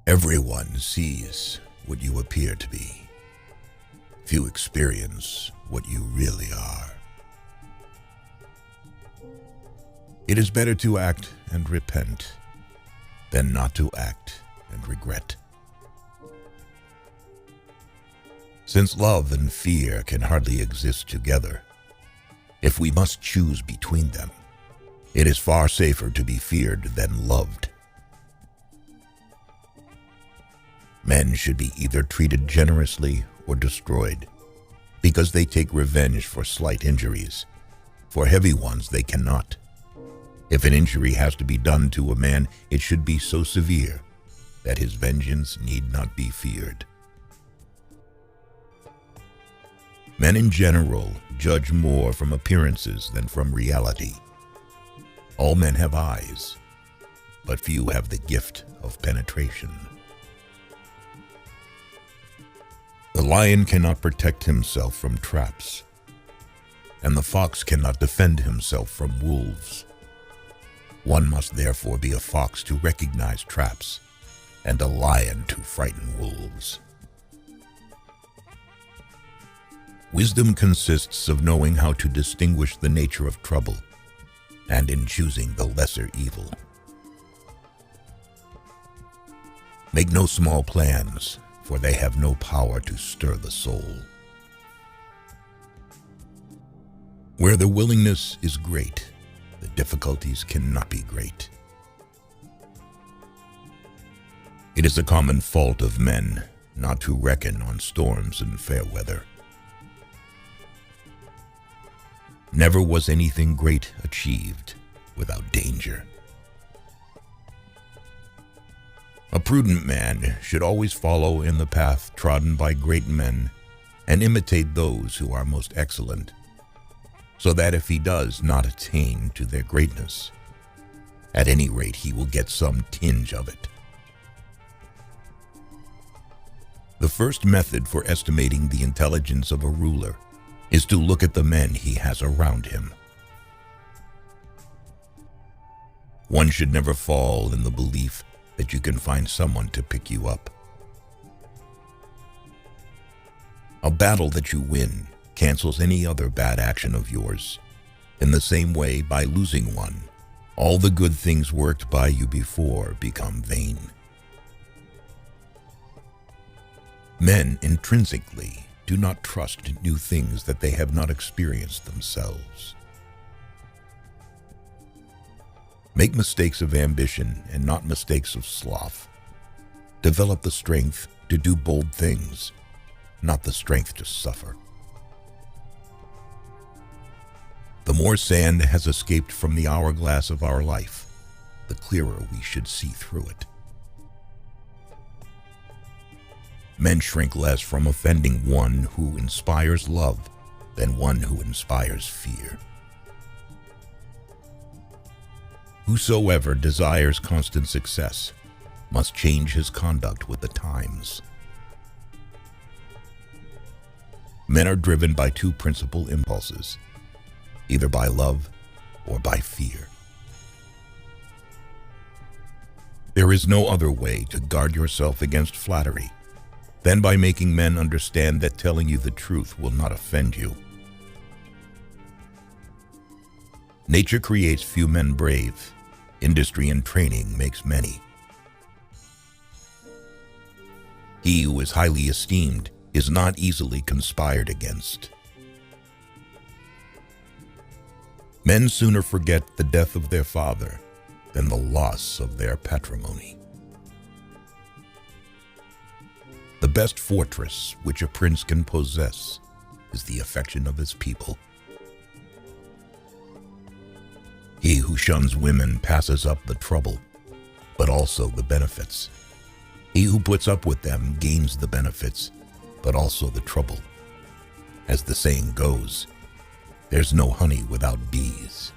Everyone sees what you appear to be. Few experience what you really are. It is better to act and repent than not to act and regret. Since love and fear can hardly exist together, if we must choose between them, it is far safer to be feared than loved. Men should be either treated generously or destroyed, because they take revenge for slight injuries. For heavy ones they cannot. If an injury has to be done to a man, it should be so severe that his vengeance need not be feared. Men in general judge more from appearances than from reality. All men have eyes, but few have the gift of penetration. The lion cannot protect himself from traps, and the fox cannot defend himself from wolves. One must therefore be a fox to recognize traps, and a lion to frighten wolves. Wisdom consists of knowing how to distinguish the nature of trouble, and in choosing the lesser evil. Make no small plans, for they have no power to stir the soul. Where the willingness is great, the difficulties cannot be great. It is a common fault of men not to reckon on storms and fair weather. Never was anything great achieved without danger. A prudent man should always follow in the path trodden by great men and imitate those who are most excellent, so that if he does not attain to their greatness, at any rate he will get some tinge of it. The first method for estimating the intelligence of a ruler is to look at the men he has around him. One should never fall in the belief that you can find someone to pick you up. A battle that you win cancels any other bad action of yours. In the same way, by losing one, all the good things worked by you before become vain. Men intrinsically do not trust new things that they have not experienced themselves. Make mistakes of ambition and not mistakes of sloth. Develop the strength to do bold things, not the strength to suffer. The more sand has escaped from the hourglass of our life, the clearer we should see through it. Men shrink less from offending one who inspires love than one who inspires fear. Whosoever desires constant success must change his conduct with the times. Men are driven by two principal impulses, either by love or by fear. There is no other way to guard yourself against flattery than by making men understand that telling you the truth will not offend you. Nature creates few men brave. Industry and training makes many. He who is highly esteemed is not easily conspired against. Men sooner forget the death of their father than the loss of their patrimony. The best fortress which a prince can possess is the affection of his people. He who shuns women passes up the trouble, but also the benefits. He who puts up with them gains the benefits, but also the trouble. As the saying goes, there's no honey without bees.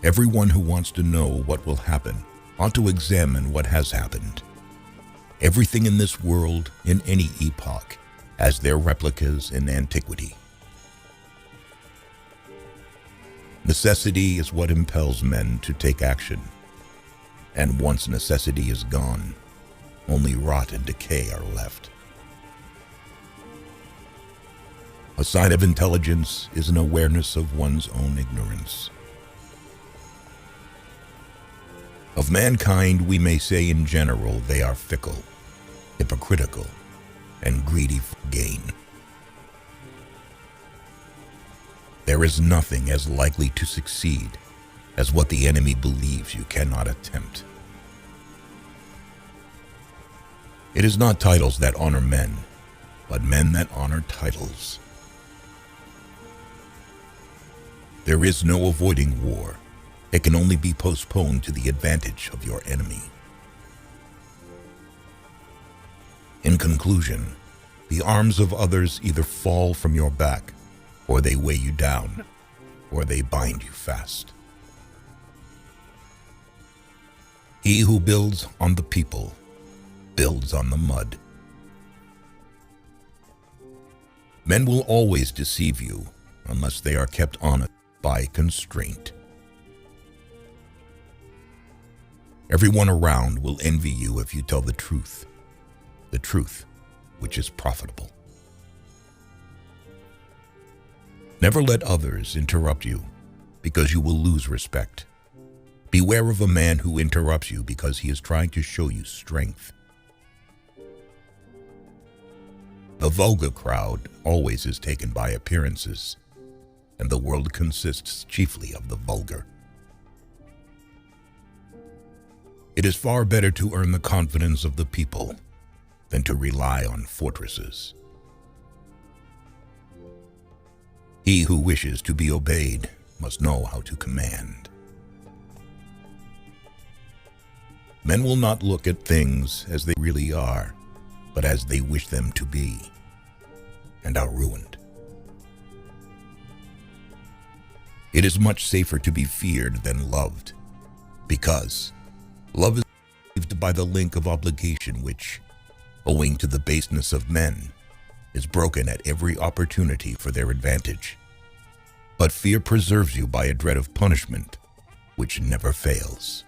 Everyone who wants to know what will happen ought to examine what has happened. Everything in this world, in any epoch, has their replicas in antiquity. Necessity is what impels men to take action. And once necessity is gone, only rot and decay are left. A sign of intelligence is an awareness of one's own ignorance. Of mankind, we may say in general they are fickle, hypocritical, and greedy for gain. There is nothing as likely to succeed as what the enemy believes you cannot attempt. It is not titles that honor men, but men that honor titles. There is no avoiding war. It can only be postponed to the advantage of your enemy. In conclusion, the arms of others either fall from your back, or they weigh you down, or they bind you fast. He who builds on the people builds on the mud. Men will always deceive you unless they are kept honest by constraint. Everyone around will envy you if you tell the truth which is profitable. Never let others interrupt you, because you will lose respect. Beware of a man who interrupts you because he is trying to show you strength. The vulgar crowd always is taken by appearances, and the world consists chiefly of the vulgar. It is far better to earn the confidence of the people than to rely on fortresses. He who wishes to be obeyed must know how to command. Men will not look at things as they really are, but as they wish them to be, and are ruined. It is much safer to be feared than loved, because love is saved by the link of obligation which, owing to the baseness of men, is broken at every opportunity for their advantage. But fear preserves you by a dread of punishment which never fails.